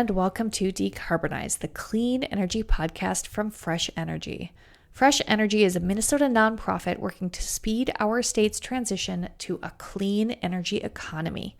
and welcome to Decarbonize, the clean energy podcast from Fresh Energy. Fresh Energy is a Minnesota nonprofit working to speed our state's transition to a clean energy economy.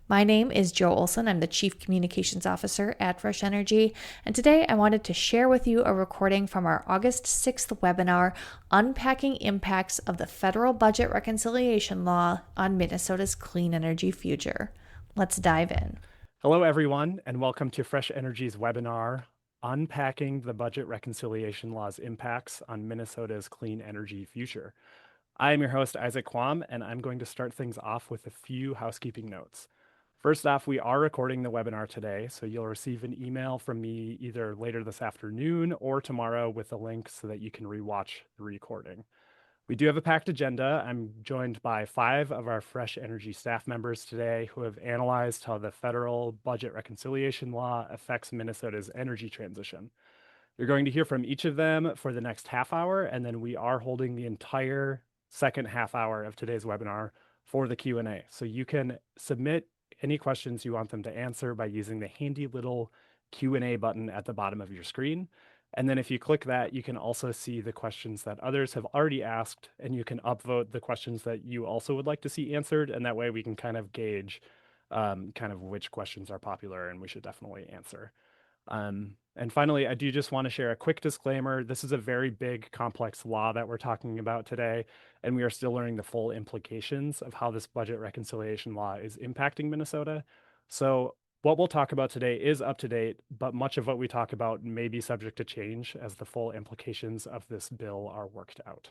My name is Jo Olson. I'm the Chief Communications Officer at Fresh Energy, and today I wanted to share with you a recording from our August 6th webinar, Unpacking Impacts of the Federal Budget Reconciliation Law on Minnesota's Clean Energy Future. Let's dive in. Hello, everyone, and welcome to Fresh Energy's webinar, Unpacking the Budget Reconciliation Law's Impacts on Minnesota's Clean Energy Future. I am your host, Isaac Quam, and I'm going to start things off with a few housekeeping notes. First off, we are recording the webinar today, so you'll receive an email from me either later this afternoon or tomorrow with a link so that you can rewatch the recording. We do have a packed agenda. I'm joined by 5 of our Fresh Energy staff members today who have analyzed how the federal budget reconciliation law affects Minnesota's energy transition. You're going to hear from each of them for the next half hour, and then we are holding the entire second half hour of today's webinar for the Q&A. So you can submit any questions you want them to answer by using the handy little Q&A button at the bottom of your screen. And then if you click that, you can also see the questions that others have already asked, and you can upvote the questions that you also would like to see answered. And that way we can kind of gauge kind of which questions are popular and we should definitely answer. And finally, I do just want to share a quick disclaimer. This is a very big, complex law that we're talking about today, and we are still learning the full implications of how this budget reconciliation law is impacting Minnesota. So what we'll talk about today is up to date, but much of what we talk about may be subject to change as the full implications of this bill are worked out.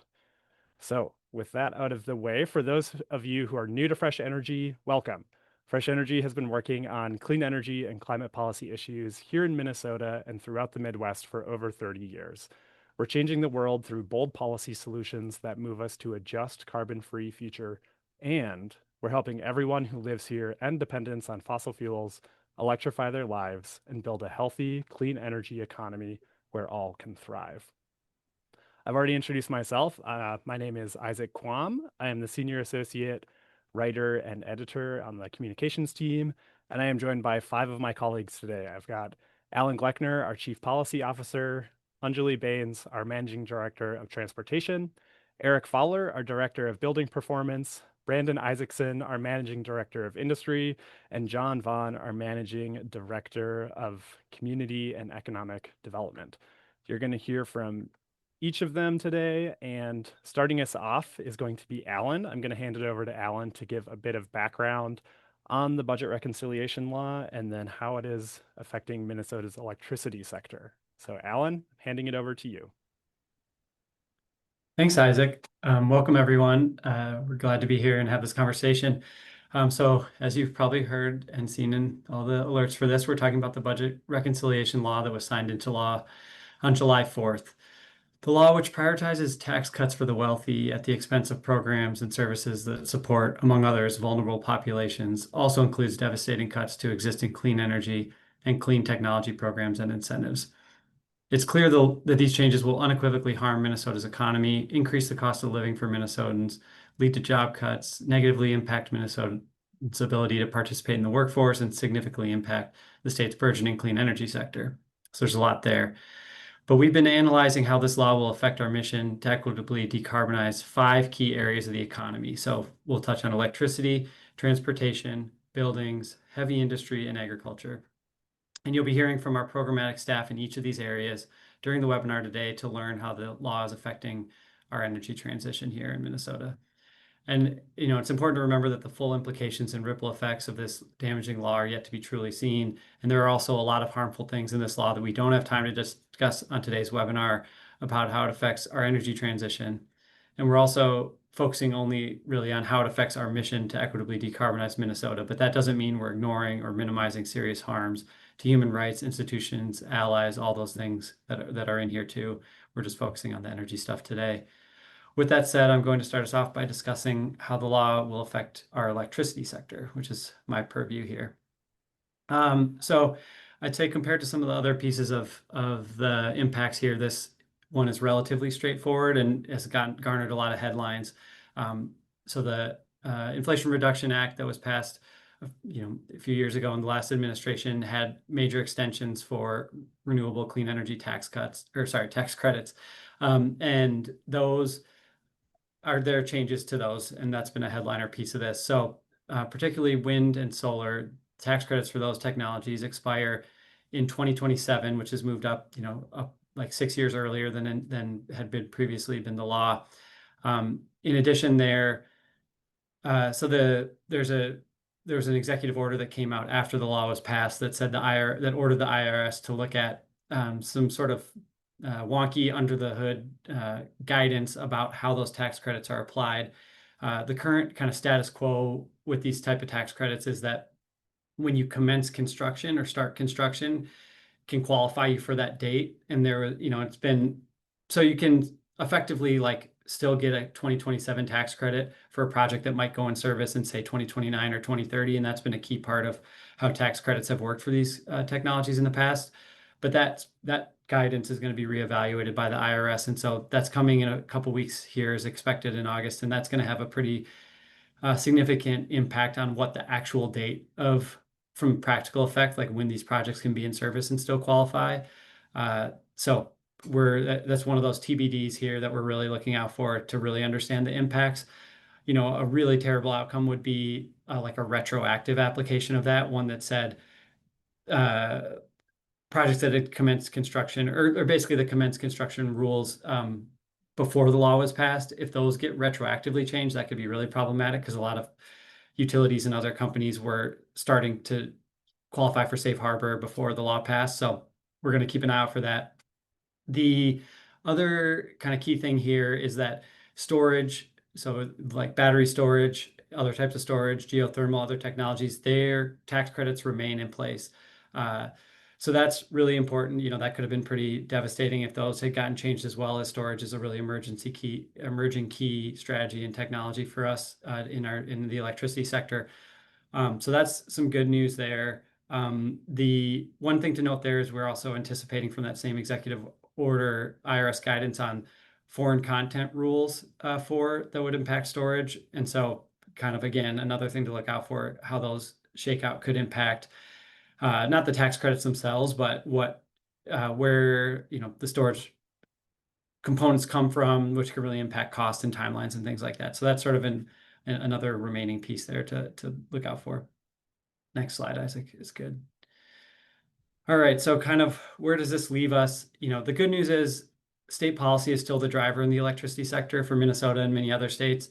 So with that out of the way, for those of you who are new to Fresh Energy, welcome. Fresh Energy has been working on clean energy and climate policy issues here in Minnesota and throughout the Midwest for over 30 years. We're changing the world through bold policy solutions that move us to a just carbon-free future, and we're helping everyone who lives here end dependence on fossil fuels electrify their lives, and build a healthy, clean energy economy where all can thrive. I've already introduced myself. My name is Isaac Quam. I am the Senior Associate Writer and Editor on the Communications team, and I am joined by 5 of my colleagues today. I've got Alan Gleckner, our Chief Policy Officer, Anjali Bains, our Managing Director of Transportation, Eric Fowler, our Director of Building Performance, Brandon Isaacson, our Managing Director of Industry, and John Vaughn, our Managing Director of Community and Economic Development. You're going to hear from each of them today, and starting us off is going to be Alan. I'm going to hand it over to Alan to give a bit of background on the budget reconciliation law and then how it is affecting Minnesota's electricity sector. So Alan, handing it over to you. Thanks, Isaac. Welcome, everyone. We're glad to be here and have this conversation. So as you've probably heard and seen in all the alerts for this, we're talking about the budget reconciliation law that was signed into law on July 4th. The law, which prioritizes tax cuts for the wealthy at the expense of programs and services that support, among others, vulnerable populations, also includes devastating cuts to existing clean energy and clean technology programs and incentives. It's clear, though, that these changes will unequivocally harm Minnesota's economy, increase the cost of living for Minnesotans, lead to job cuts, negatively impact Minnesotans' ability to participate in the workforce, and significantly impact the state's burgeoning clean energy sector. So there's a lot there. But we've been analyzing how this law will affect our mission to equitably decarbonize 5 key areas of the economy. So we'll touch on electricity, transportation, buildings, heavy industry, and agriculture. And you'll be hearing from our programmatic staff in each of these areas during the webinar today to learn how the law is affecting our energy transition here in Minnesota. And, it's important to remember that the full implications and ripple effects of this damaging law are yet to be truly seen. And there are also a lot of harmful things in this law that we don't have time to discuss on today's webinar about how it affects our energy transition. And we're also focusing only really on how it affects our mission to equitably decarbonize Minnesota. But that doesn't mean we're ignoring or minimizing serious harms to human rights, institutions, allies, all those things that are in here too. We're just focusing on the energy stuff today. With that said, I'm going to start us off by discussing how the law will affect our electricity sector, which is my purview here. So I'd say compared to some of the other pieces of the impacts here, this one is relatively straightforward and has garnered a lot of headlines. So the Inflation Reduction Act that was passed a few years ago in the last administration had major extensions for renewable clean energy tax credits. And those are there changes to those, and that's been a headliner piece of this. So particularly wind and solar tax credits for those technologies expire in 2027, which has moved up, up like 6 years earlier than had been previously been the law. In addition, there was an executive order that came out after the law was passed that said that ordered the IRS to look at some sort of wonky under the hood guidance about how those tax credits are applied. The current kind of status quo with these type of tax credits is that when you commence construction or start construction, can qualify you for that date. And it's been so you can effectively like still get a 2027 tax credit for a project that might go in service in say 2029 or 2030. And that's been a key part of how tax credits have worked for these technologies in the past. But that guidance is going to be reevaluated by the IRS. And so that's coming in a couple weeks here is expected in August. And that's going to have a pretty significant impact on what the actual date from practical effect, like when these projects can be in service and still qualify. So that's one of those TBDs here that we're really looking out for to really understand the impacts. A really terrible outcome would be like a retroactive application of that, one that said projects that had commenced construction or basically the commenced construction rules before the law was passed. If those get retroactively changed, that could be really problematic because a lot of utilities and other companies were starting to qualify for safe harbor before the law passed. So we're going to keep an eye out for that. The other kind of key thing here is that storage, so like battery storage, other types of storage, geothermal, other technologies, their tax credits remain in place. So that's really important. That could have been pretty devastating if those had gotten changed as well, as storage is a really emerging key strategy and technology for us in the electricity sector. So that's some good news there. The one thing to note there is we're also anticipating from that same executive order IRS guidance on foreign content rules that would impact storage. And so kind of, again, another thing to look out for, how those shakeout could impact not the tax credits themselves, but where the storage components come from, which could really impact cost and timelines and things like that. So that's sort of another remaining piece there to look out for. Next slide, Isaac, is good. All right, so kind of where does this leave us? The good news is state policy is still the driver in the electricity sector for Minnesota and many other states,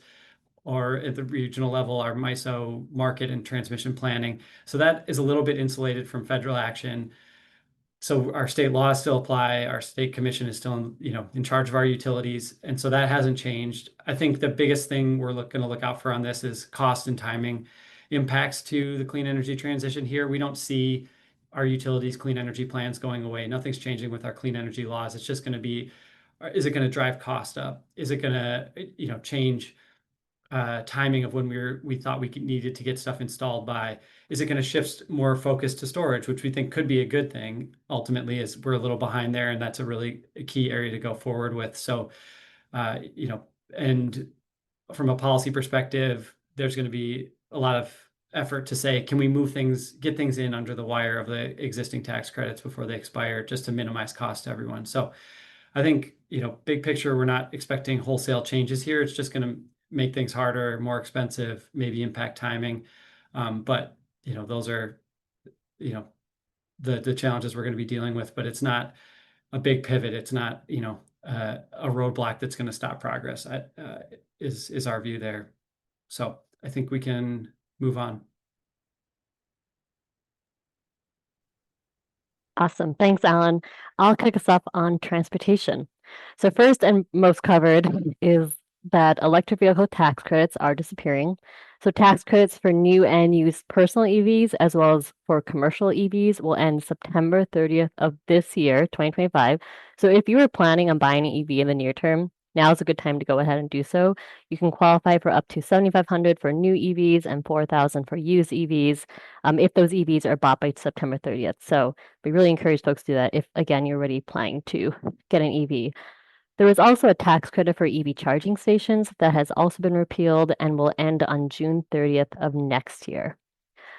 or at the regional level, our MISO market and transmission planning. So that is a little bit insulated from federal action. So our state laws still apply. Our state commission is still in charge of our utilities. And so that hasn't changed. I think the biggest thing we're going to look out for on this is cost and timing impacts to the clean energy transition here. We don't see our utilities clean energy plans going away. Nothing's changing with our clean energy laws. It's just going to be, is it going to drive cost up? Is it going to, change timing of when we thought we needed to get stuff installed by? Is it going to shift more focus to storage, which we think could be a good thing ultimately, as we're a little behind there, and that's a really key area to go forward with. So, and from a policy perspective, there's going to be a lot of effort to say, can we get things in under the wire of the existing tax credits before they expire, just to minimize cost to everyone. So I think, big picture, we're not expecting wholesale changes here. It's just going to make things harder, more expensive, maybe impact timing. But, those are, the challenges we're going to be dealing with, but it's not a big pivot. It's not, a roadblock that's going to stop progress, is our view there. So I think we can move on. Awesome. Thanks, Alan. I'll kick us off on transportation. So first and most covered is that electric vehicle tax credits are disappearing. So tax credits for new and used personal EVs as well as for commercial EVs will end September 30th of this year, 2025. So if you were planning on buying an EV in the near term, now is a good time to go ahead and do so. You can qualify for up to $7,500 for new EVs and $4,000 for used EVs if those EVs are bought by September 30th. So we really encourage folks to do that if, again, you're already planning to get an EV. There is also a tax credit for EV charging stations that has also been repealed and will end on June 30th of next year.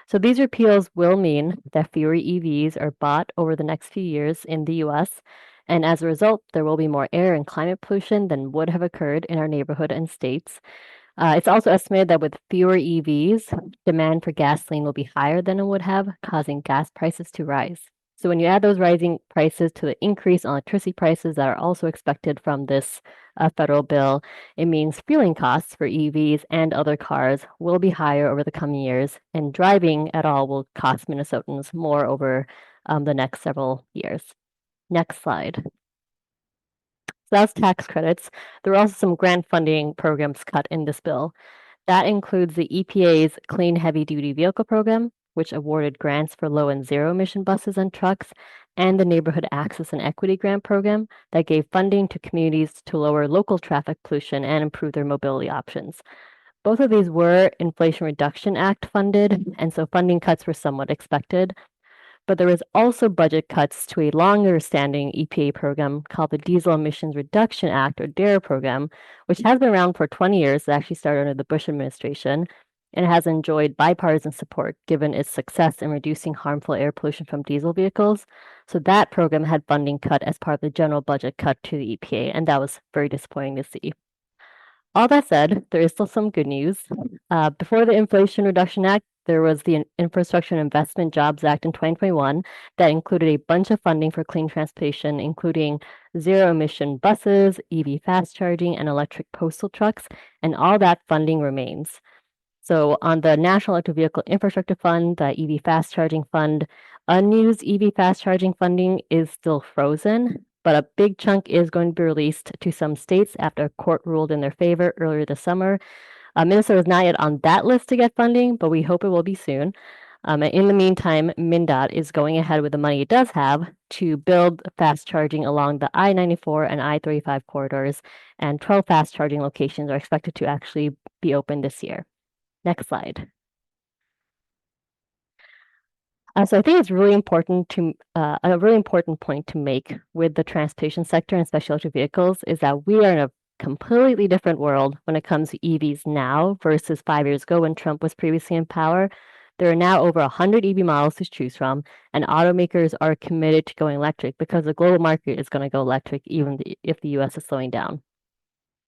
So these repeals will mean that fewer EVs are bought over the next few years in the US, and as a result, there will be more air and climate pollution than would have occurred in our neighborhood and states. It's also estimated that with fewer EVs, demand for gasoline will be higher than it would have, causing gas prices to rise. So when you add those rising prices to the increase in electricity prices that are also expected from this federal bill, it means fueling costs for EVs and other cars will be higher over the coming years, and driving at all will cost Minnesotans more over the next several years. Next slide. So that's tax credits. There are also some grant funding programs cut in this bill. That includes the EPA's Clean Heavy Duty Vehicle Program, which awarded grants for low and zero emission buses and trucks, and the Neighborhood Access and Equity Grant Program that gave funding to communities to lower local traffic pollution and improve their mobility options. Both of these were Inflation Reduction Act funded, and so funding cuts were somewhat expected. But there was also budget cuts to a longer standing EPA program called the Diesel Emissions Reduction Act, or DARE program, which has been around for 20 years. It actually started under the Bush administration and has enjoyed bipartisan support given its success in reducing harmful air pollution from diesel vehicles. So that program had funding cut as part of the general budget cut to the EPA, and that was very disappointing to see. All that said, there is still some good news. Before the Inflation Reduction Act, there was the Infrastructure and Investment Jobs Act in 2021 that included a bunch of funding for clean transportation, including zero emission buses, EV fast charging, and electric postal trucks, and all that funding remains. So on the National Electric Vehicle Infrastructure Fund, the EV fast charging fund, unused EV fast charging funding is still frozen, but a big chunk is going to be released to some states after a court ruled in their favor earlier this summer. Minnesota is not yet on that list to get funding, but we hope it will be soon. And in the meantime, MnDOT is going ahead with the money it does have to build fast charging along the I-94 and I-35 corridors, and 12 fast charging locations are expected to actually be open this year. Next slide. So I think it's really important to a really important point to make with the transportation sector and special electric vehicles is that we are in a completely different world when it comes to EVs now versus 5 years ago when Trump was previously in power. There are now over 100 EV models to choose from, and automakers are committed to going electric because the global market is going to go electric even if the US is slowing down.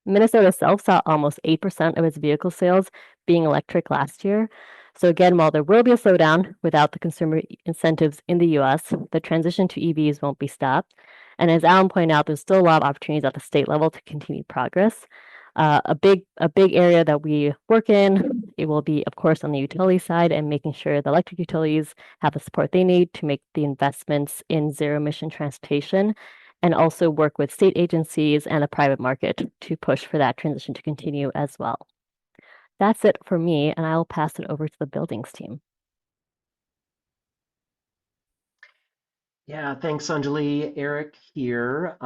Minnesota itself saw almost 8% of its vehicle sales being electric last year. So again, while there will be a slowdown without the consumer incentives in the US, the transition to EVs won't be stopped. And as Alan pointed out, there's still a lot of opportunities at the state level to continue progress. A big area that we work in, it will be, of course, on the utility side and making sure the electric utilities have the support they need to make the investments in zero emission transportation, and also work with state agencies and the private market to push for that transition to continue as well. That's it for me, and I'll pass it over to the buildings team. Yeah, thanks, Anjali. Eric here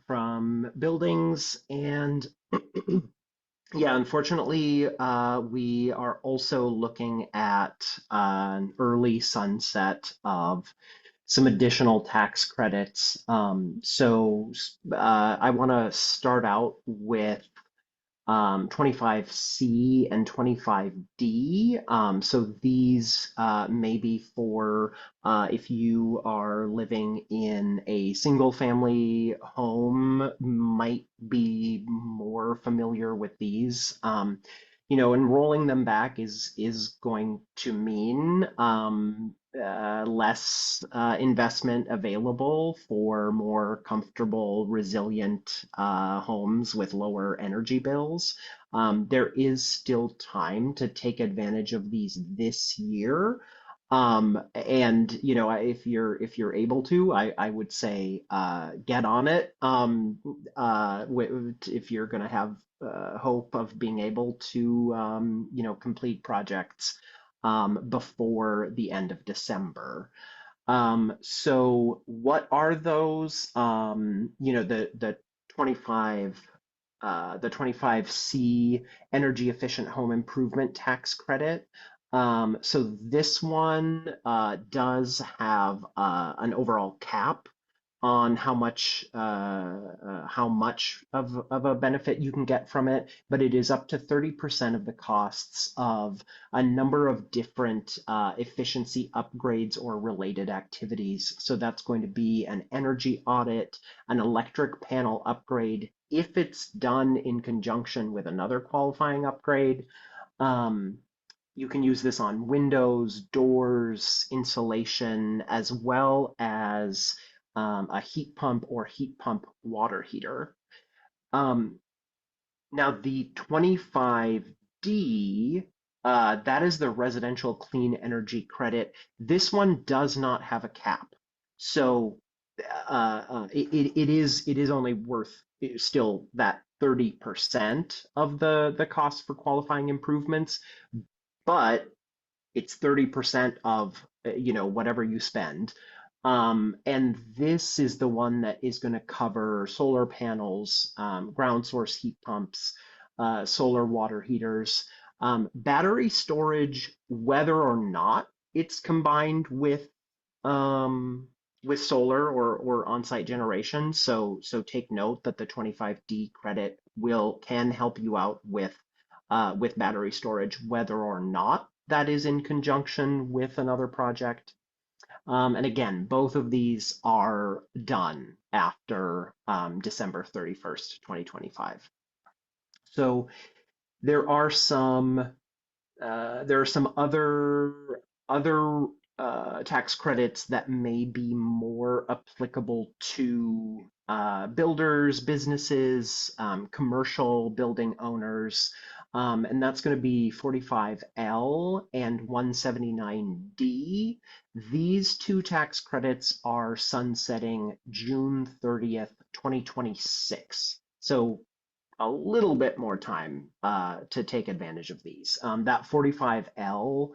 from Buildings. And yeah, unfortunately, we are also looking at an early sunset of some additional tax credits. I want to start out with 25C and 25D. So these may be for if you are living in a single family home, might be more familiar with these. And rolling them back is going to mean less investment available for more comfortable, resilient homes with lower energy bills. There is still time to take advantage of these this year. And if you're able to, I would say get on it. If you're going to have hope of being able to complete projects before the end of December. So what are those? The 25 the 25C energy efficient home improvement tax credit. So this one does have an overall cap on how much of a benefit you can get from it, but it is up to 30% of the costs of a number of different efficiency upgrades or related activities. So that's going to be an energy audit, an electric panel upgrade, if it's done in conjunction with another qualifying upgrade. Um, you can use this on windows, doors, insulation, as well as a heat pump or heat pump water heater. Um, Now, the 25D, that is the residential clean energy credit. This one does not have a cap. So it is only worth still that 30% of the cost for qualifying improvements, but it's 30% of whatever you spend. And this is the one that is going to cover solar panels, ground source heat pumps, solar water heaters, battery storage, whether or not it's combined um, with solar or on-site generation. So take note that the 25D credit can help you out with battery storage, whether or not that is in conjunction with another project. And again, both of these are done after December 31st, 2025. So there are some other tax credits that may be more applicable to builders, businesses, commercial building owners, and that's going to be 45L and 179D. These two tax credits are sunsetting June 30th, 2026. So a little bit more time to take advantage of these. That 45L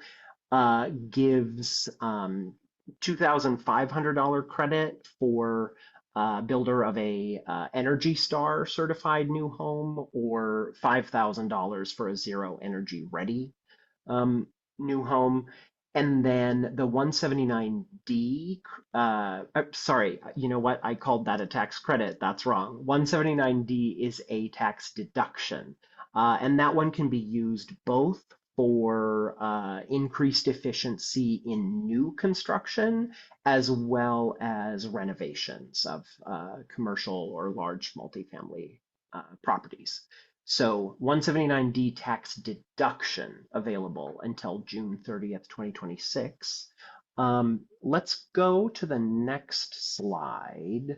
gives $2,500 credit for builder of a Energy Star certified new home, or $5,000 for a zero energy ready um, new home. And then the 179D, sorry, you know what? I called that a tax credit. That's wrong. 179D is a tax deduction. And that one can be used both for increased efficiency in new construction, as well as renovations of commercial or large multifamily properties. So 179D tax deduction available until June 30th, 2026. Let's go to the next slide.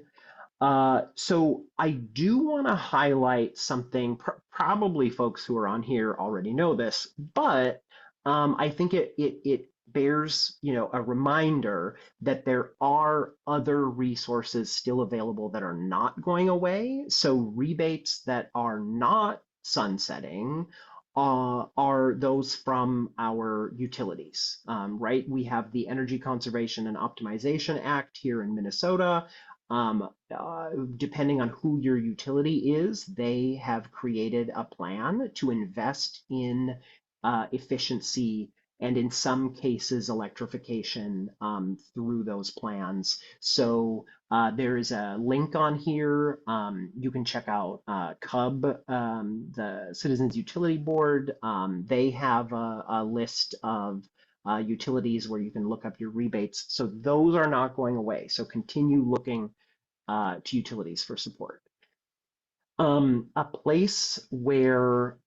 So I do want to highlight something, probably folks who are on here already know this, but I think it bears, a reminder that there are other resources still available that are not going away. So rebates that are not sunsetting are those from our utilities, right? We have the Energy Conservation and Optimization Act here in Minnesota. Depending on who your utility is, they have created a plan to invest in efficiency and, in some cases, electrification through those plans. So there is a link on here. You can check out CUB, the Citizens Utility Board. They have a list of utilities where you can look up your rebates. So those are not going away. So continue looking to utilities for support. A place where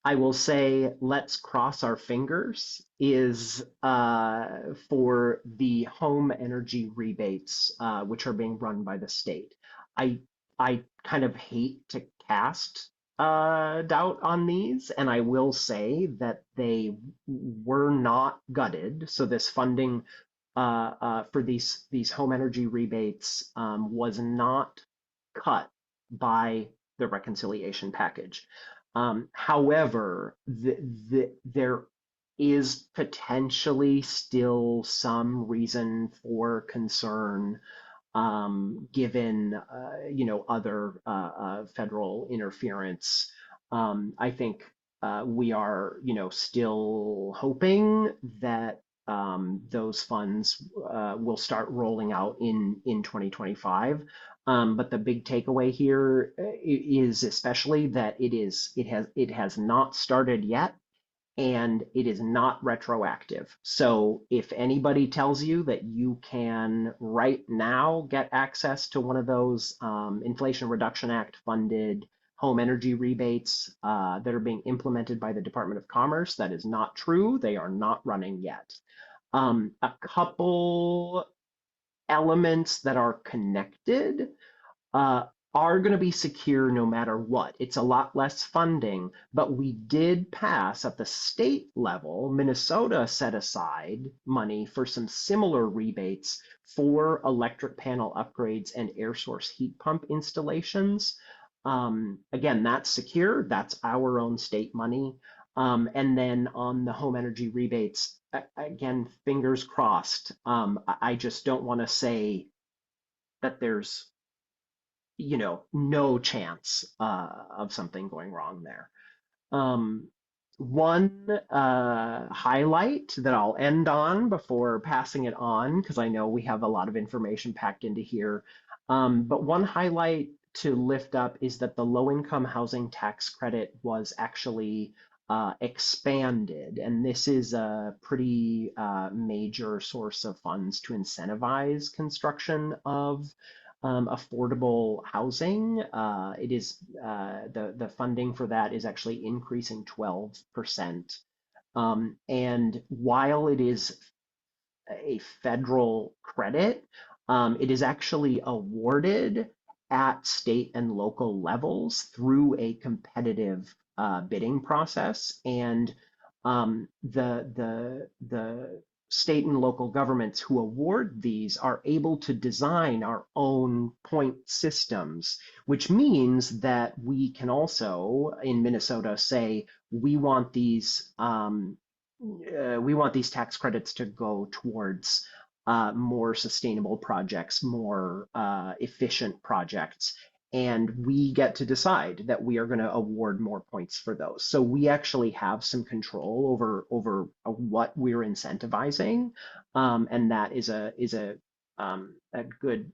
I will say let's cross our fingers is for the home energy rebates, which are being run by the state. I I kind of hate to cast doubt on these, and I will say that they were not gutted. So this funding for these home energy rebates was not cut by the reconciliation package. However, there is potentially still some reason for concern, given other federal interference. I think we are still hoping that those funds will start rolling out in 2025. But the big takeaway here is especially that it has not started yet, and it is not retroactive. So if anybody tells you that you can right now get access to one of those Inflation Reduction Act funded home energy rebates that are being implemented by the Department of Commerce, that is not true. They are not running yet. A couple elements that are connected uh, are going to be secure no matter what. It's a lot less funding, but we did pass at the state level. Minnesota set aside money for some similar rebates for electric panel upgrades and air source heat pump installations. Again, that's secure. That's our own state money. And then on the home energy rebates, again, fingers crossed. I just don't want to say that there's no chance of something going wrong there. One highlight that I'll end on before passing it on, because I know we have a lot of information packed into here, but one highlight to lift up is that the low-income housing tax credit was actually expanded, and this is a pretty major source of funds to incentivize construction of affordable housing. It is the funding for that is actually increasing 12%. And while it is a federal credit, it is actually awarded at state and local levels through a competitive bidding process, and the state and local governments who award these are able to design our own point systems, which means that we can also in Minnesota say we want these tax credits to go towards more sustainable projects, more efficient projects, and we get to decide that we are going to award more points for those. So we actually have some control over what we're incentivizing, and that is a good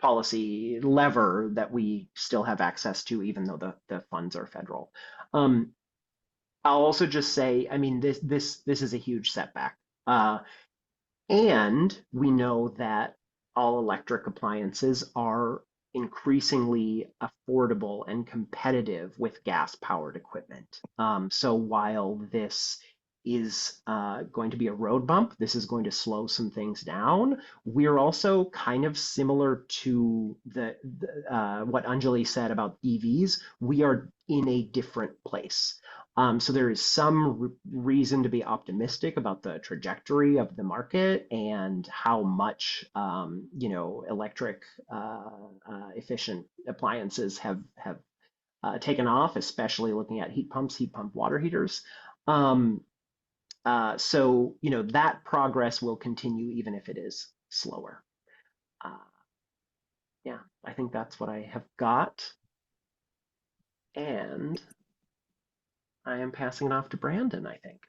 policy lever that we still have access to, even though the funds are federal. I'll also just say, I mean, this is a huge setback. And we know that all electric appliances are increasingly affordable and competitive with gas-powered equipment. So while this is going to be a road bump, this is going to slow some things down. We're also kind of similar to what Anjali said about EVs. We are in a different place. So there is some reason to be optimistic about the trajectory of the market and how much electric efficient appliances have taken off, especially looking at heat pumps, heat pump water heaters. So that progress will continue even if it is slower. Yeah, I think that's what I have got. And I am passing it off to Brandon, I think.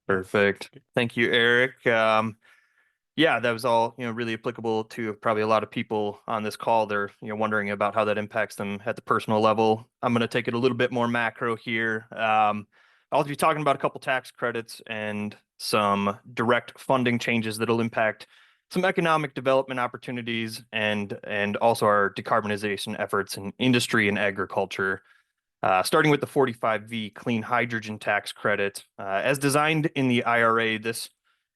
Perfect. Thank you, Eric. Yeah, that was all, really applicable to probably a lot of people on this call. They're, wondering about how that impacts them at the personal level. I'm going to take it a little bit more macro here. I'll be talking about a couple tax credits and some direct funding changes that'll impact some economic development opportunities and also our decarbonization efforts in industry and agriculture. Starting with the 45V clean hydrogen tax credit. As designed in the IRA, this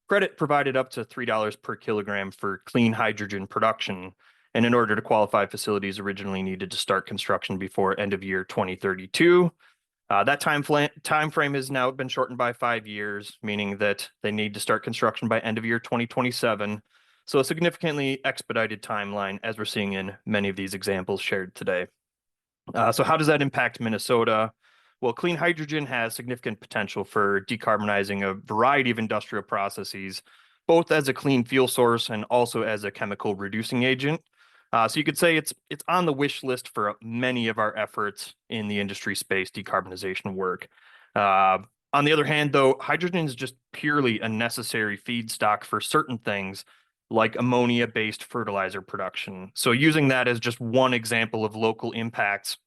credit provided up to $3 per kilogram for clean hydrogen production. And in order to qualify, facilities originally needed to start construction before end of year 2032. That time frame has now been shortened by 5 years, meaning that they need to start construction by end of year 2027. So a significantly expedited timeline, as we're seeing in many of these examples shared today. So how does that impact Minnesota? Well, clean hydrogen has significant potential for decarbonizing a variety of industrial processes, both as a clean fuel source and also as a chemical reducing agent. So you could say it's on the wish list for many of our efforts in the industry space decarbonization work. On the other hand, though, hydrogen is just purely a necessary feedstock for certain things like ammonia-based fertilizer production. So using that as just one example of local impacts,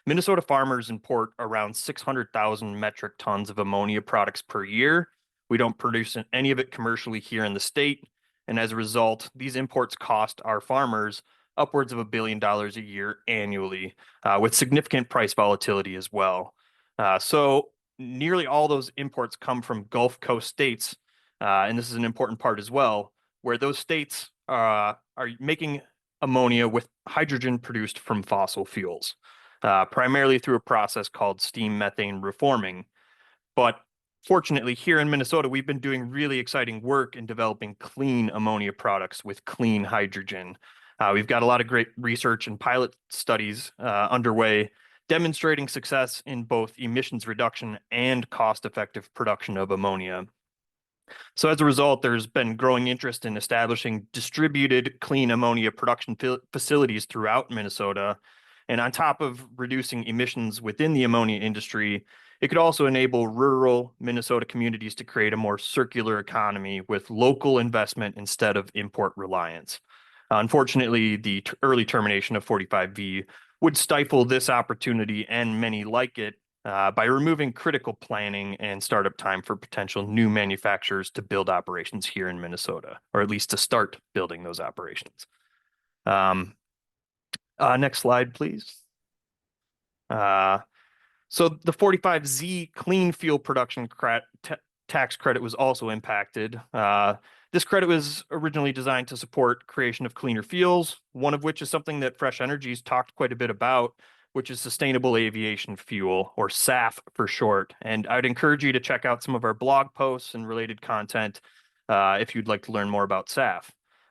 Minnesota farmers import around 600,000 metric tons of ammonia products per year. We don't produce any of it commercially here in the state. And as a result, these imports cost our farmers upwards of $1 billion a year annually, with significant price volatility as well. So nearly all those imports come from Gulf Coast states, and this is an important part as well, where those states are making ammonia with hydrogen produced from fossil fuels, primarily through a process called steam methane reforming. But fortunately, here in Minnesota, we've been doing really exciting work in developing clean ammonia products with clean hydrogen. We've got a lot of great research and pilot studies underway demonstrating success in both emissions reduction and cost-effective production of ammonia. So as a result, there's been growing interest in establishing distributed clean ammonia production facilities throughout Minnesota. And on top of reducing emissions within the ammonia industry, it could also enable rural Minnesota communities to create a more circular economy with local investment instead of import reliance. Unfortunately, the early termination of 45V would stifle this opportunity and many like it by removing critical planning and startup time for potential new manufacturers to build operations here in Minnesota, or at least to start building those operations. Next slide, please. So the 45Z clean fuel production tax credit was also impacted. This credit was originally designed to support creation of cleaner fuels, one of which is something that Fresh Energy's talked quite a bit about, which is sustainable aviation fuel, or SAF for short. And I'd encourage you to check out some of our blog posts and related content if you'd like to learn more about SAF.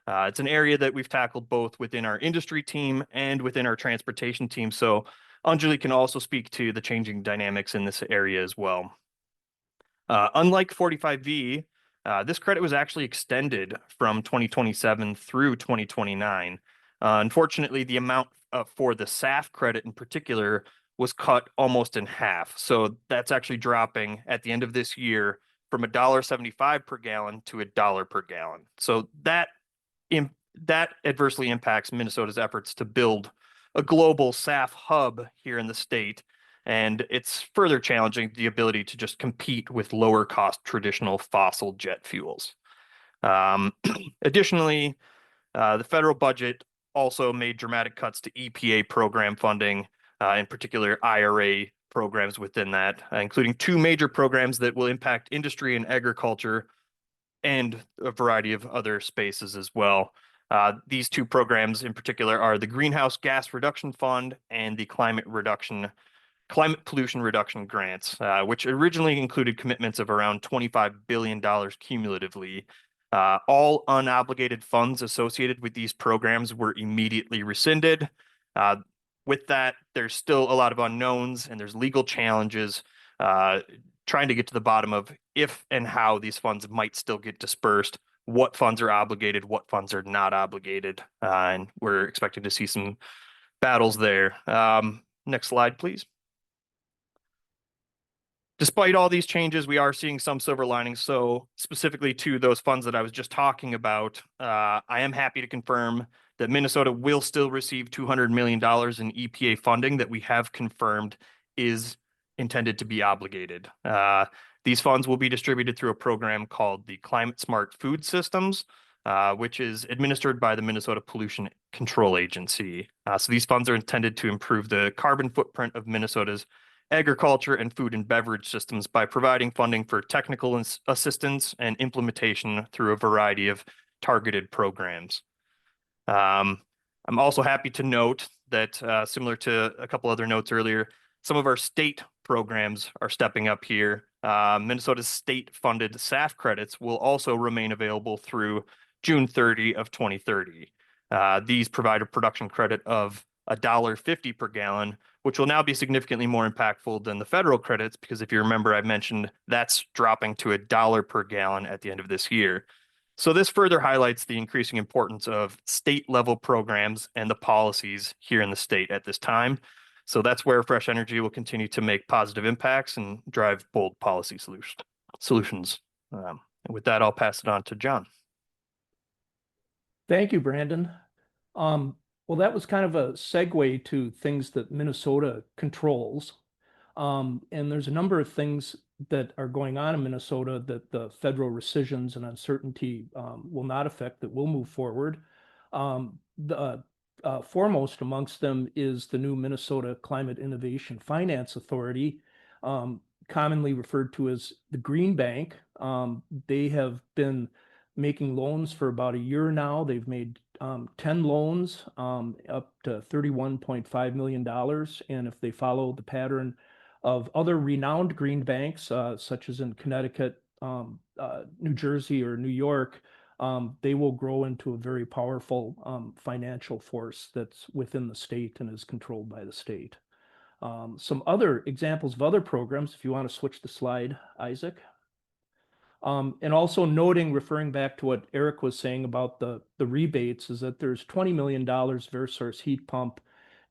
It's an area that we've tackled both within our industry team and within our transportation team. So Anjali can also speak to the changing dynamics in this area as well. Unlike 45V, this credit was actually extended from 2027 through 2029. Unfortunately, the amount for the SAF credit in particular was cut almost in half. So that's actually dropping at the end of this year from $1.75 per gallon to $1 per gallon. So that adversely impacts Minnesota's efforts to build a global SAF hub here in the state. And it's further challenging the ability to just compete with lower cost traditional fossil jet fuels. Additionally, the federal budget also made dramatic cuts to EPA program funding, in particular IRA programs within that, including two major programs that will impact industry and agriculture and a variety of other spaces as well. These two programs in particular are the Greenhouse Gas Reduction Fund and the Climate Pollution Reduction Grants, which originally included commitments of around $25 billion cumulatively. All unobligated funds associated with these programs were immediately rescinded. With that, there's still a lot of unknowns and there's legal challenges trying to get to the bottom of if and how these funds might still get dispersed, what funds are obligated, what funds are not obligated, and we're expecting to see some battles there. Next slide, please. Despite all these changes, we are seeing some silver linings. So specifically to those funds that I was just talking about, I am happy to confirm that Minnesota will still receive $200 million in EPA funding that we have confirmed is intended to be obligated. These funds will be distributed through a program called the Climate Smart Food Systems, which is administered by the Minnesota Pollution Control Agency. So these funds are intended to improve the carbon footprint of Minnesota's agriculture and food and beverage systems by providing funding for technical assistance and implementation through a variety of targeted programs. I'm also happy to note that similar to a couple other notes earlier, some of our state programs are stepping up here. Minnesota's state-funded SAF credits will also remain available through June 30 of 2030. These provide a production credit of $1.50 per gallon, which will now be significantly more impactful than the federal credits, because if you remember, I mentioned that's dropping to $1 per gallon at the end of this year. So this further highlights the increasing importance of state-level programs and the policies here in the state at this time. So that's where Fresh Energy will continue to make positive impacts and drive bold policy solutions. And with that, I'll pass it on to John. Thank you, Brandon. Well, that was kind of a segue to things that Minnesota controls. And there's a number of things that are going on in Minnesota that the federal rescissions and uncertainty will not affect, that will move forward. The foremost amongst them is the new Minnesota Climate Innovation Finance Authority, commonly referred to as the Green Bank. They have been making loans for about a year now. They've made 10 loans up to $31.5 million. And if they follow the pattern of other renowned green banks, such as in Connecticut, New Jersey, or New York, they will grow into a very powerful financial force that's within the state and is controlled by the state. Some other examples of other programs, if you want to switch the slide, Isaac. And also noting, referring back to what Eric was saying about the rebates, is that there's $20 million Versource heat pump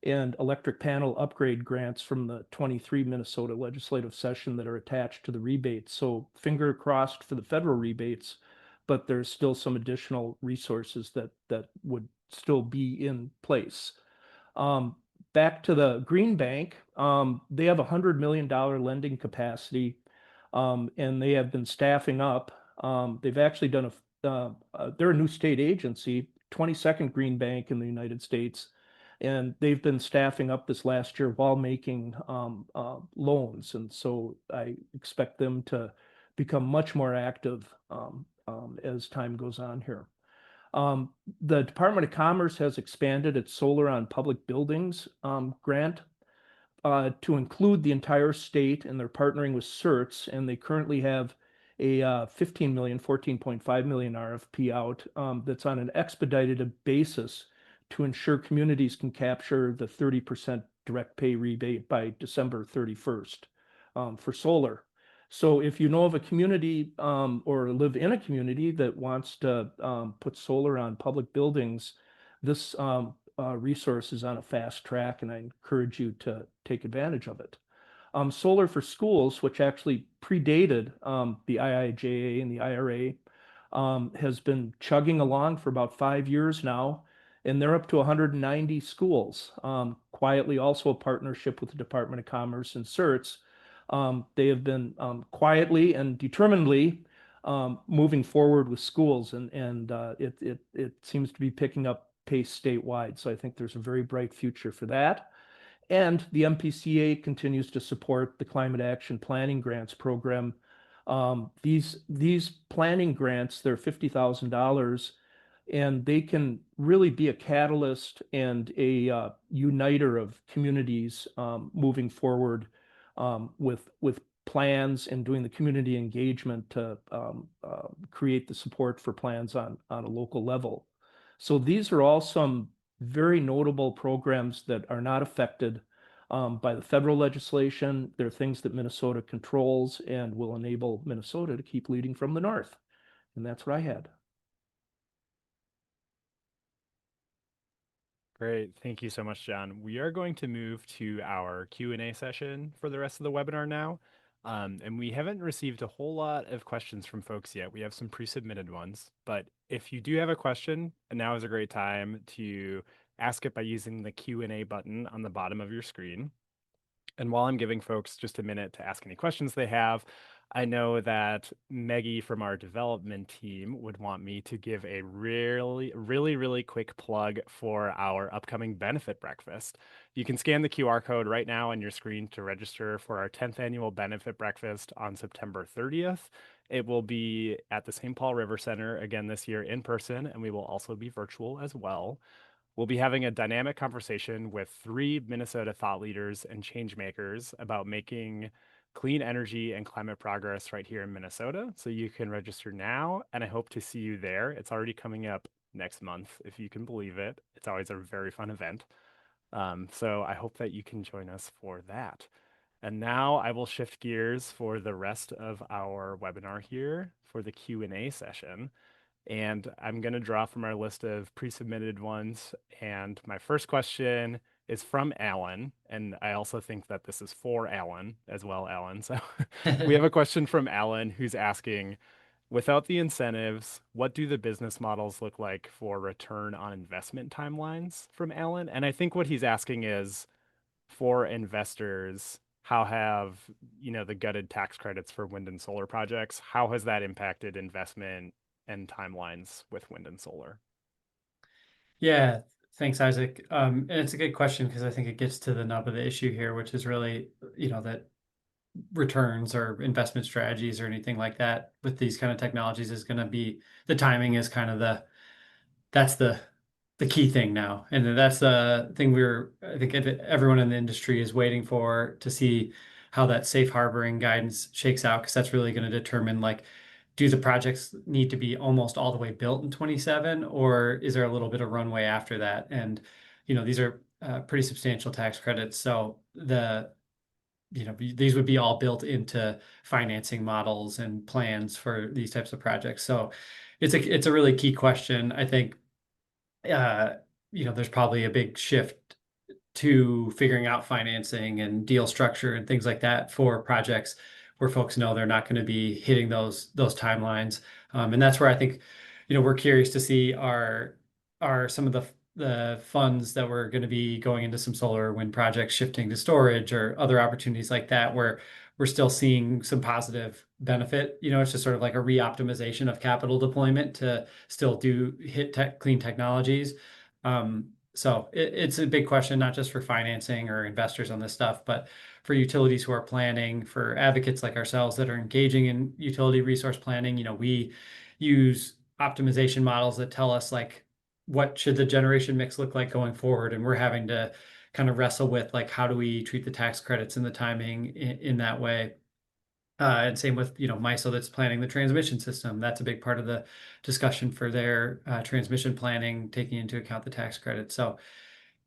and electric panel upgrade grants from the 23 Minnesota legislative session that are attached to the rebates. So finger crossed for the federal rebates, but there's still some additional resources that would still be in place. Back to the Green Bank, they have a $100 million lending capacity, and they have been staffing up. They've actually done they're a new state agency, 22nd Green Bank in the United States, and they've been staffing up this last year while making loans. And so I expect them to become much more active as time goes on here. The Department of Commerce has expanded its Solar on Public Buildings grant to include the entire state, and they're partnering with CERTS, and they currently have a 15 million, 14.5 million RFP out that's on an expedited basis to ensure communities can capture the 30% direct pay rebate by December 31st for solar. So if you know of a community or live in a community that wants to put solar on public buildings, this resource is on a fast track, and I encourage you to take advantage of it. Solar for Schools, which actually predated the IIJA and the IRA, has been chugging along for about 5 years now, and they're up to 190 schools. Quietly, also a partnership with the Department of Commerce and CERTS. They have been quietly and determinedly moving forward with schools, and it seems to be picking up pace statewide. So I think there's a very bright future for that. And the MPCA continues to support the Climate Action Planning Grants program. These planning grants, they're $50,000, and they can really be a catalyst and a uniter of communities moving forward with plans and doing the community engagement to create the support for plans on a local level. So these are all some very notable programs that are not affected by the federal legislation. They're things that Minnesota controls and will enable Minnesota to keep leading from the north. And that's what I had. Great. Thank you so much, John. We are going to move to our Q&A session for the rest of the webinar now. And we haven't received a whole lot of questions from folks yet. We have some pre-submitted ones, but if you do have a question, now is a great time to ask it by using the Q&A button on the bottom of your screen. And while I'm giving folks just a minute to ask any questions they have, I know that Maggie from our development team would want me to give a really quick plug for our upcoming benefit breakfast. You can scan the QR code right now on your screen to register for our 10th annual benefit breakfast on September 30th. It will be at the St. Paul River Center again this year in person, and we will also be virtual as well. We'll be having a dynamic conversation with 3 Minnesota thought leaders and change makers about making clean energy and climate progress right here in Minnesota. So you can register now, and I hope to see you there. It's already coming up next month, if you can believe it. It's always a very fun event. So I hope that you can join us for that. And now I will shift gears for the rest of our webinar here for the Q&A session. And I'm going to draw from our list of pre-submitted ones. And my first question is from Alan, and I also think that this is for Alan as well, Alan. So we have a question from Alan who's asking, without the incentives, what do the business models look like for return on investment timelines from Alan? And I think what he's asking is, for investors, how have, the gutted tax credits for wind and solar projects, how has that impacted investment and timelines with wind and solar? Yeah, thanks, Isaac. And it's a good question because I think it gets to the nub of the issue here, which is really, that returns or investment strategies or anything like that with these kind of technologies is going to be the timing is kind of that's the key thing now. And that's the thing I think everyone in the industry is waiting for to see how that safe harboring guidance shakes out, because that's really going to determine like, do the projects need to be almost all the way built in 27, or is there a little bit of runway after that? And, these are pretty substantial tax credits. So these would be all built into financing models and plans for these types of projects. So it's a really key question. I think there's probably a big shift to figuring out financing and deal structure and things like that for projects where folks know they're not going to be hitting those timelines. And that's where I think, we're curious to see are some of the funds that were going to be going into some solar or wind projects shifting to storage or other opportunities like that, where we're still seeing some positive benefit. It's just sort of like a re-optimization of capital deployment to still hit clean technologies. So it's a big question, not just for financing or investors on this stuff, but for utilities who are planning, for advocates like ourselves that are engaging in utility resource planning. We use optimization models that tell us like, what should the generation mix look like going forward? And we're having to kind of wrestle with like, how do we treat the tax credits and the timing in that way? And same with, MISO that's planning the transmission system. That's a big part of the discussion for their transmission planning, taking into account the tax credit. So,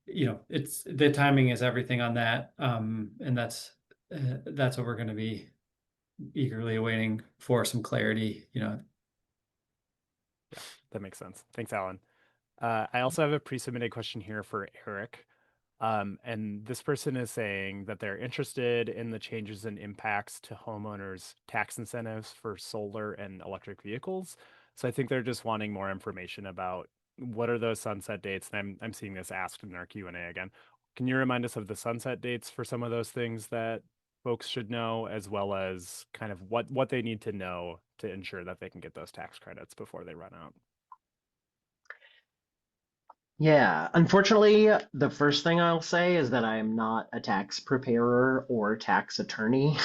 it's the timing is everything on that. And that's what we're going to be eagerly awaiting for some clarity, Yeah, that makes sense. Thanks, Alan. I also have a pre-submitted question here for Eric. And this person is saying that they're interested in the changes and impacts to homeowners' tax incentives for solar and electric vehicles. So I think they're just wanting more information about what are those sunset dates. And I'm seeing this asked in our Q&A again. Can you remind us of the sunset dates for some of those things that folks should know, as well as kind of what they need to know to ensure that they can get those tax credits before they run out? Yeah, unfortunately, the first thing I'll say is that I am not a tax preparer or tax attorney.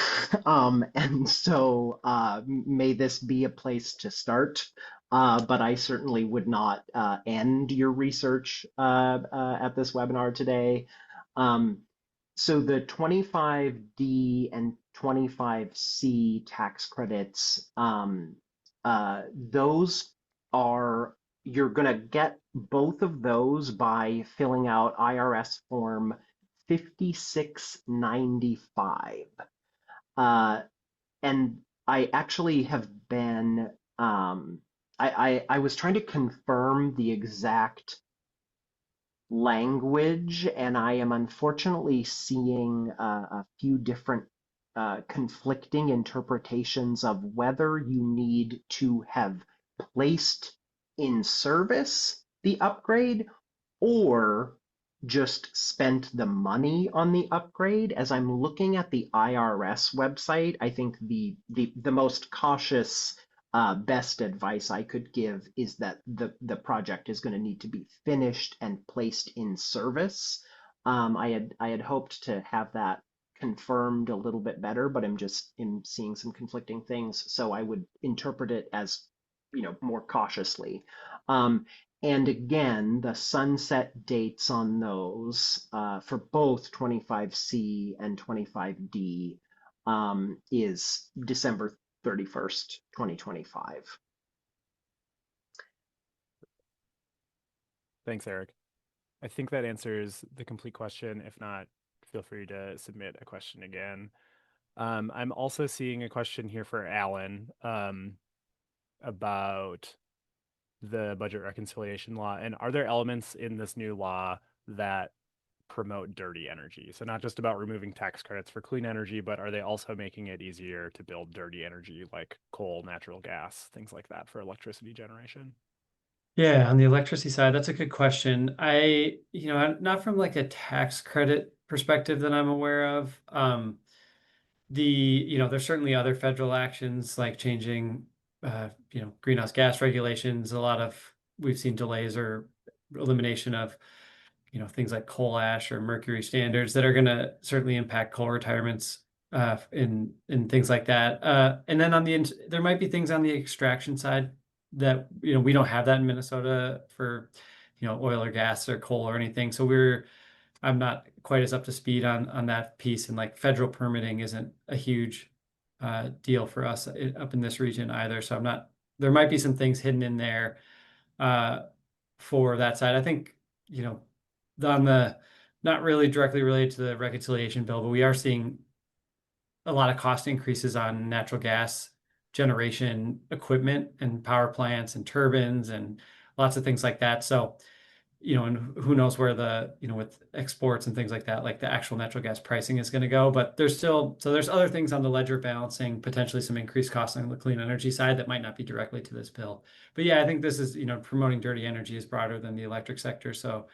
And so may this be a place to start. But I certainly would not end your research at this webinar today. Um, so the 25D and 25C tax credits, those are you're going to get both of those by filling out IRS form 5695. And I actually have been, I was trying to confirm the exact language, and I am unfortunately seeing a few different conflicting interpretations of whether you need to have placed in service the upgrade or just spent the money on the upgrade. As I'm looking at the IRS website, I think the most cautious best advice I could give is that the project is going to need to be finished and placed in service. I had hoped to have that confirmed a little bit better, but I'm seeing some conflicting things, so I would interpret it as more cautiously. And again, the sunset dates on those for both 25C and 25D is December 31st, 2025. Thanks, Eric. I think that answers the complete question. If not, feel free to submit a question again. I'm also seeing a question here for Alan about the budget reconciliation law. And are there elements in this new law that promote dirty energy? So not just about removing tax credits for clean energy, but are they also making it easier to build dirty energy like coal, natural gas, things like that for electricity generation? Yeah, on the electricity side, that's a good question. Not from like a tax credit perspective that I'm aware of. There's certainly other federal actions like changing, greenhouse gas regulations. We've seen delays or elimination of, things like coal ash or mercury standards that are going to certainly impact coal retirements in things like that. And then there might be things on the extraction side that, we don't have that in Minnesota for, oil or gas or coal or anything. So I'm not quite as up to speed on that piece, and like federal permitting isn't a huge deal for us up in this region either. So there might be some things hidden in there uh, for that side. I think, on the not really directly related to the reconciliation bill, but we are seeing a lot of cost increases on natural gas generation equipment and power plants and turbines and lots of things like that. So, and who knows where with exports and things like that, like the actual natural gas pricing is going to go. But there's other things on the ledger balancing, potentially some increased costs on the clean energy side that might not be directly to this bill. But yeah, I think this is, promoting dirty energy is broader than the electric sector. So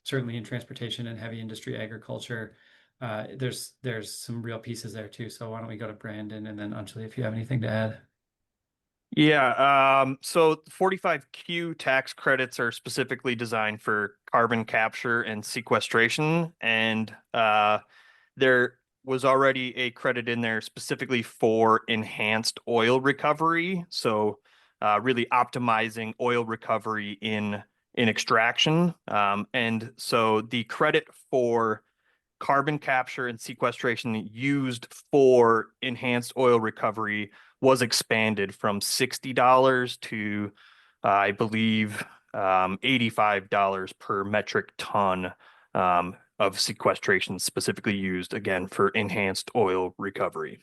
certainly in transportation and heavy industry agriculture, there's some real pieces there too. So why don't we go to Brandon and then Anjali, if you have anything to add? Yeah, so 45Q tax credits are specifically designed for carbon capture and sequestration, and there was already a credit in there specifically for enhanced oil recovery. So really optimizing oil recovery in extraction. And so the credit for carbon capture and sequestration used for enhanced oil recovery was expanded from $60 to, I believe, $85 per metric ton of sequestration specifically used, again, for enhanced oil recovery.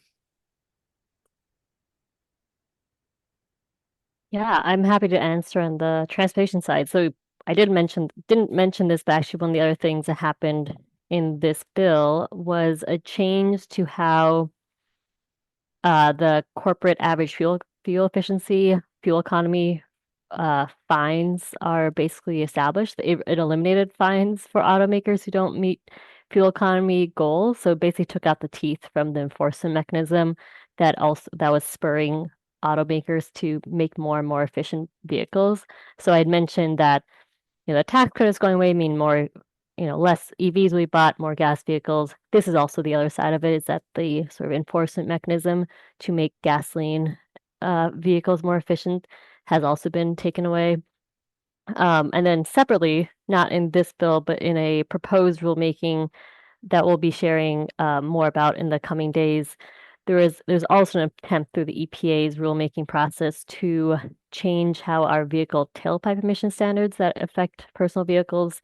Yeah, I'm happy to answer on the transportation side. So I didn't mention this, but actually one of the other things that happened in this bill was a change to how the corporate average fuel efficiency, fuel economy fines are basically established. It eliminated fines for automakers who don't meet fuel economy goals. So it basically took out the teeth from the enforcement mechanism that was spurring automakers to make more and more efficient vehicles. So I'd mentioned that the tax credits going away mean more, less EVs will be bought, more gas vehicles. This is also the other side of it, is that the sort of enforcement mechanism to make gasoline vehicles more efficient has also been taken away. And then separately, not in this bill, but in a proposed rulemaking that we'll be sharing more about in the coming days, there's also an attempt through the EPA's rulemaking process to change how our vehicle tailpipe emission standards that affect personal vehicles,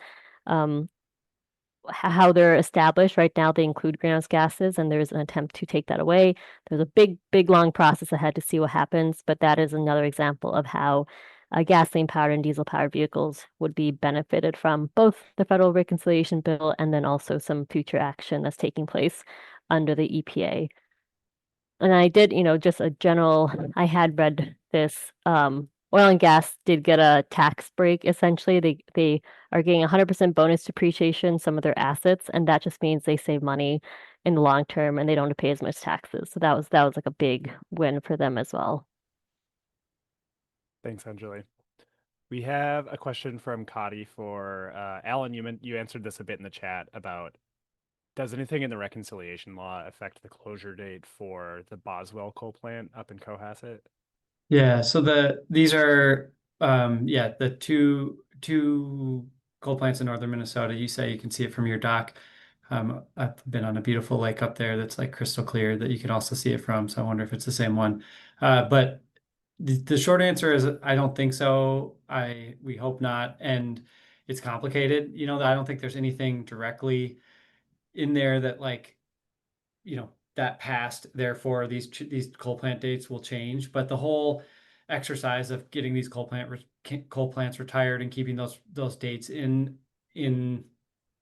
how they're established. Right now, they include greenhouse gases, and there's an attempt to take that away. There's a big, long process ahead to see what happens, but that is another example of how gasoline-powered and diesel-powered vehicles would be benefited from both the federal reconciliation bill and then also some future action that's taking place under the EPA. And I did, just a general, I had read this, oil and gas did get a tax break, essentially. They are getting 100% bonus depreciation, some of their assets, and that just means they save money in the long term and they don't have to pay as much taxes. So that was like a big win for them as well. Thanks, Anjali. We have a question from Kadi for Alan. You answered this a bit in the chat about, does anything in the reconciliation law affect the closure date for the Boswell coal plant up in Cohasset? Yeah, so these are the two coal plants in northern Minnesota. You say you can see it from your dock. I've been on a beautiful lake up there that's like crystal clear that you can also see it from. So I wonder if it's the same one. But the short answer is I don't think so. We hope not. And it's complicated. I don't think there's anything directly in there that that passed. Therefore, these coal plant dates will change. But the whole exercise of getting these coal plants retired and keeping those dates in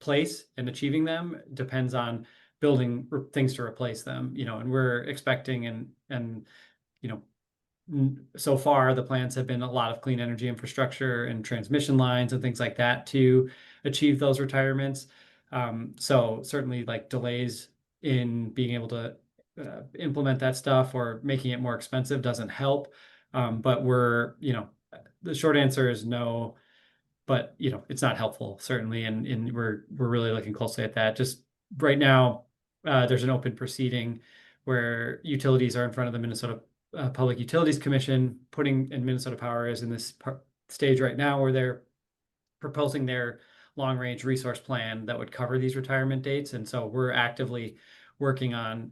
place and achieving them depends on building things to replace them, and we're expecting and you know so far the plans have been a lot of clean energy infrastructure and transmission lines and things like that to achieve those retirements. So certainly like delays in being able to implement that stuff or making it more expensive doesn't help. But the short answer is no, but it's not helpful certainly, and we're really looking closely at that. Just right now, there's an open proceeding where utilities are in front of the Minnesota Public Utilities Commission, and Minnesota Power is in this stage right now where they're proposing their long-range resource plan that would cover these retirement dates, and so we're actively working on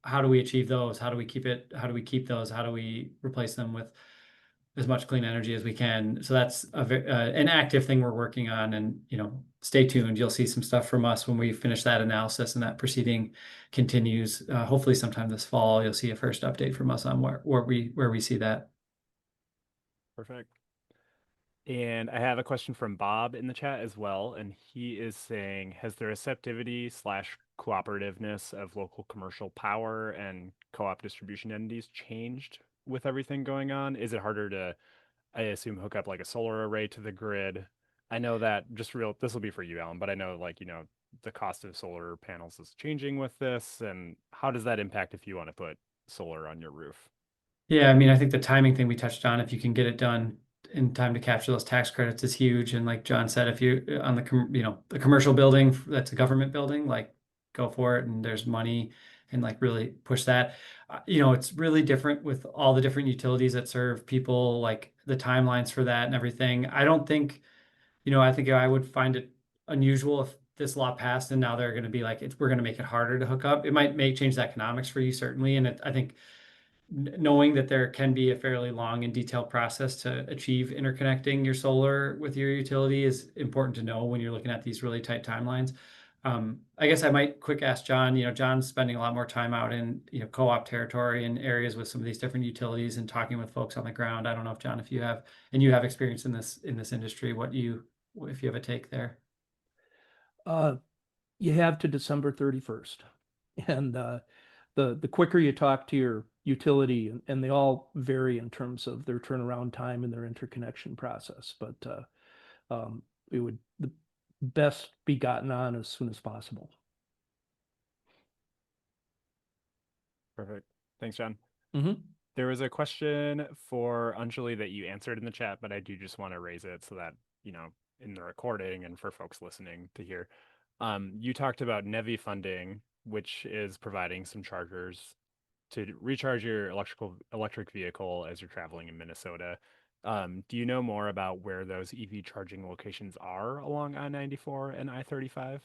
how do we achieve those, how do we keep those, how do we replace them with as much clean energy as we can. So that's an active thing we're working on, and stay tuned. You'll see some stuff from us when we finish that analysis and that proceeding continues. Hopefully, sometime this fall, you'll see a first update from us on where we see that. Perfect. And I have a question from Bob in the chat as well, and he is saying, has the receptivity slash cooperativeness of local commercial power and co-op distribution entities changed with everything going on? Is it harder to, I assume, hook up like a solar array to the grid? I know that this will be for you, Alan, but I know the cost of solar panels is changing with this, and how does that impact if you want to put solar on your roof? Yeah, I mean, I think the timing thing we touched on, if you can get it done in time to capture those tax credits, is huge. And like John said, if you on the commercial building that's a government building, like go for it, and there's money, and like really push that. It's really different with all the different utilities that serve people, like the timelines for that and everything. I don't think, I think I would find it unusual if this law passed and now they're going to be like, we're going to make it harder to hook up. It might change the economics for you, certainly. And I think knowing that there can be a fairly long and detailed process to achieve interconnecting your solar with your utility is important to know when you're looking at these really tight timelines. I guess I might quick ask John. John's spending a lot more time out in co-op territory and areas with some of these different utilities and talking with folks on the ground. I don't know if John, if you have experience in this industry, if you have a take there. You have to December 31st, and the quicker you talk to your utility, and they all vary in terms of their turnaround time and their interconnection process, but it would the best be gotten on as soon as possible. Perfect. Thanks, John. Mm-hmm. There was a question for Anjali that you answered in the chat, but I do just want to raise it so that, in the recording and for folks listening to hear. You talked about NEVI funding, which is providing some chargers to recharge your electric vehicle as you're traveling in Minnesota. Do you know more about where those EV charging locations are along I-94 and I-35?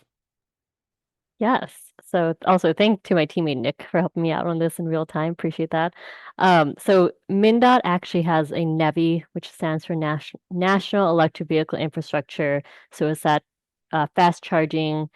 Yes. So also thank to my teammate Nick for helping me out on this in real time. Appreciate that. So MnDOT actually has a NEVI, which stands for National Electric Vehicle Infrastructure. So it's that fast charging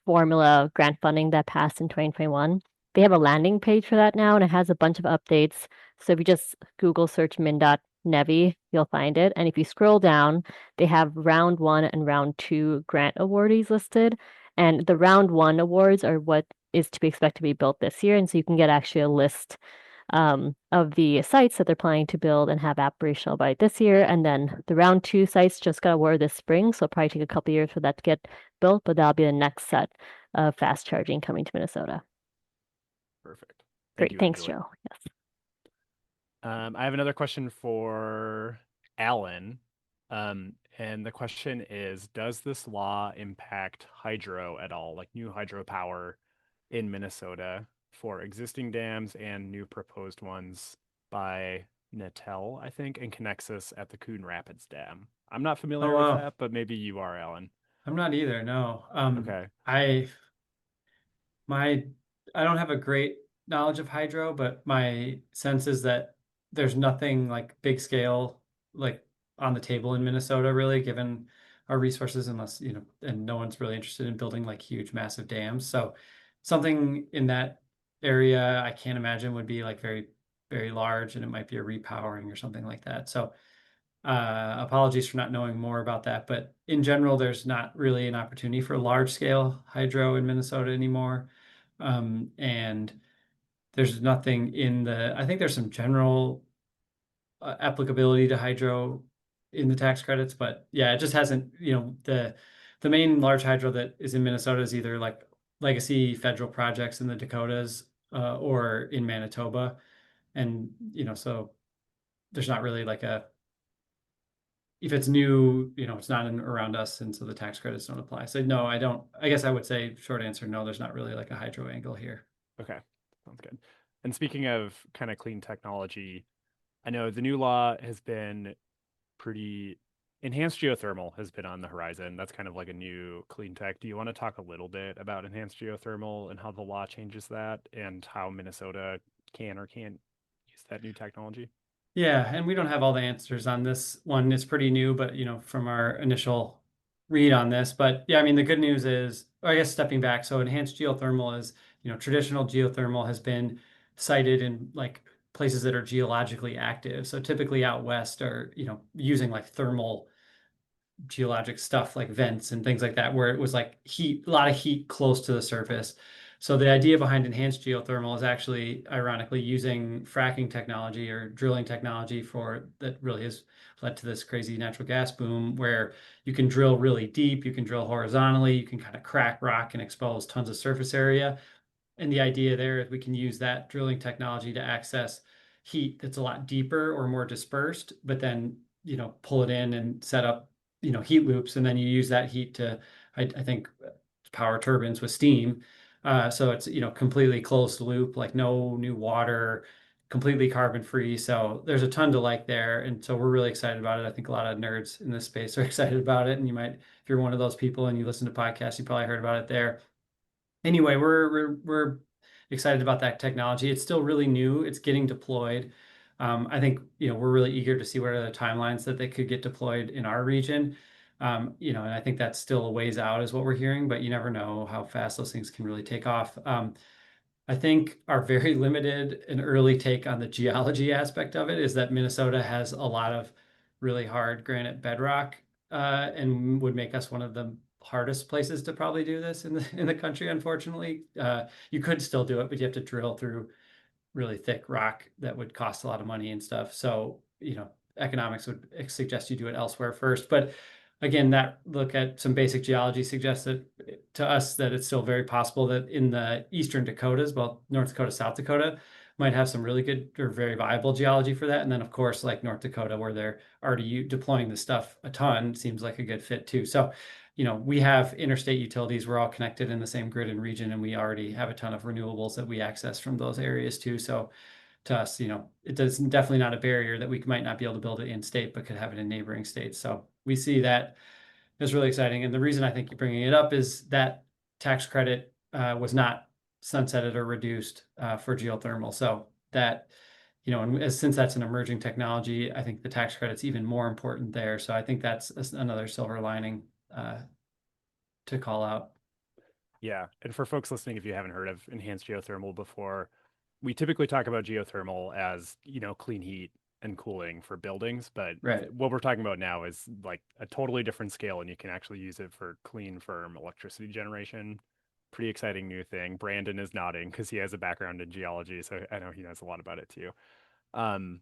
formula grant funding that passed in 2021. They have a landing page for that now, and it has a bunch of updates. So if you just Google search MnDOT NEVI, you'll find it. And if you scroll down, they have round 1 and round 2 grant awardees listed. And the round 1 awards are what is to be expected to be built this year. And so you can get actually a list of the sites that they're planning to build and have operational by this year. And then the round 2 sites just got awarded this spring. So it'll probably take a couple years for that to get built, but that'll be the next set of fast charging coming to Minnesota. Perfect. Great. Thanks, Joe. Yes. I have another question for Alan. And the question is, does this law impact hydro at all, like new hydropower in Minnesota for existing dams and new proposed ones by Natel, I think, and Connexus at the Coon Rapids Dam? I'm not familiar with that, but maybe you are, Alan. I'm not either, no. Okay. I don't have a great knowledge of hydro, but my sense is that there's nothing like big scale like on the table in Minnesota, really, given our resources, unless, and no one's really interested in building like huge, massive dams. So something in that area, I can't imagine would be like very, very large, and it might be a repowering or something like that. So Apologies for not knowing more about that, but in general, there's not really an opportunity for large scale hydro in Minnesota anymore. And there's nothing I think there's some general applicability to hydro in the tax credits, but yeah, it just hasn't, the main large hydro that is in Minnesota is either like legacy federal projects in the Dakotas or in Manitoba. And, so there's not really like if it's new, it's not around us, and so the tax credits don't apply. So no, I don't. I guess I would say short answer, no, there's not really like a hydro angle here. Okay, sounds good. And speaking of kind of clean technology, I know the new law has been pretty enhanced geothermal has been on the horizon. That's kind of like a new clean tech. Do you want to talk a little bit about enhanced geothermal and how the law changes that and how Minnesota can or can't use that new technology? Yeah, and we don't have all the answers on this one. It's pretty new, but from our initial read on this. But yeah, I mean, the good news is, or I guess stepping back, so enhanced geothermal is, traditional geothermal has been cited in like places that are geologically active. So typically out west are, using like thermal geologic stuff like vents and things like that, where it was like a lot of heat close to the surface. So the idea behind enhanced geothermal is actually, ironically, using fracking technology or drilling technology that really has led to this crazy natural gas boom, where you can drill really deep, you can drill horizontally, you can kind of crack rock and expose tons of surface area. And the idea there is we can use that drilling technology to access heat that's a lot deeper or more dispersed, but then, pull it in and set up, heat loops. And then you use that heat to, I think, power turbines with steam. So it's, completely closed loop, like no new water, completely carbon free. So there's a ton to like there. And so we're really excited about it. I think a lot of nerds in this space are excited about it. And if you're one of those people and you listen to podcasts, you probably heard about it there. Anyway, we're excited about that technology. It's still really new. It's getting deployed. I think we're really eager to see what are the timelines that they could get deployed in our region. And I think that's still a ways out, is what we're hearing. But you never know how fast those things can really take off. I think our very limited and early take on the geology aspect of it is that Minnesota has a lot of really hard granite bedrock, and would make us one of the hardest places to probably do this in the country, unfortunately. You could still do it, but you have to drill through really thick rock that would cost a lot of money and stuff. So, economics would suggest you do it elsewhere first. But again, that look at some basic geology suggests that to us that it's still very possible that in the eastern Dakotas, well, North Dakota, South Dakota, might have some really good or very viable geology for that. And then, of course, like North Dakota, where they're already deploying the stuff a ton, seems like a good fit too. So, we have interstate utilities. We're all connected in the same grid and region, and we already have a ton of renewables that we access from those areas too. So to us, it does definitely not a barrier that we might not be able to build it in state, but could have it in neighboring states. So we see that as really exciting. And the reason I think you're bringing it up is that tax credit was not sunsetted or reduced for geothermal. So that, and since that's an emerging technology, I think the tax credit's even more important there. So I think that's another silver lining to call out. Yeah. And for folks listening, if you haven't heard of enhanced geothermal before, we typically talk about geothermal as, clean heat and cooling for buildings. But Right. what we're talking about now is like a totally different scale, and you can actually use it for clean, firm electricity generation. Pretty exciting new thing. Brandon is nodding because he has a background in geology, so I know he knows a lot about it too. Um,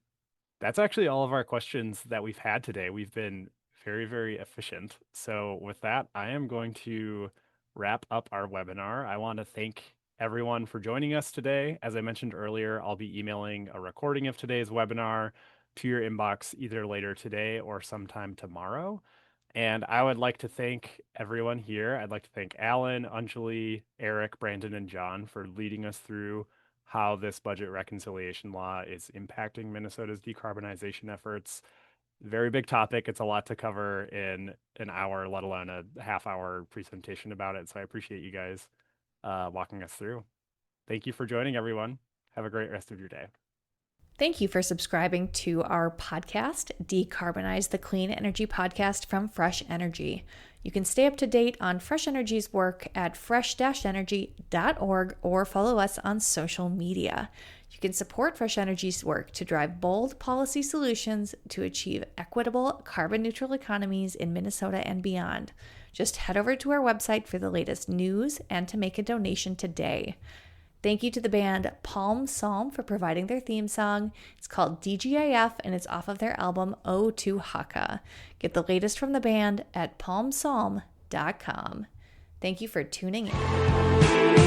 that's actually all of our questions that we've had today. We've been very, very efficient. So with that, I am going to wrap up our webinar. I want to thank everyone for joining us today. As I mentioned earlier, I'll be emailing a recording of today's webinar to your inbox either later today or sometime tomorrow. And I would like to thank everyone here. I'd like to thank Alan, Anjali, Eric, Brandon, and John for leading us through how this budget reconciliation law is impacting Minnesota's decarbonization efforts. Very big topic. It's a lot to cover in an hour, let alone a half-hour presentation about it. So I appreciate you guys walking us through. Thank you for joining, everyone. Have a great rest of your day. Thank you for subscribing to our podcast, Decarbonize the Clean Energy Podcast from Fresh Energy. You can stay up to date on Fresh Energy's work at fresh-energy.org or follow us on social media. You can support Fresh Energy's work to drive bold policy solutions to achieve equitable carbon neutral economies in Minnesota and beyond. Just head over to our website for the latest news and to make a donation today. Thank you to the band Palm Psalm for providing their theme song. It's called DGIF and it's off of their album O to Haka. Get the latest from the band at palmpsalm.com. Thank you for tuning in.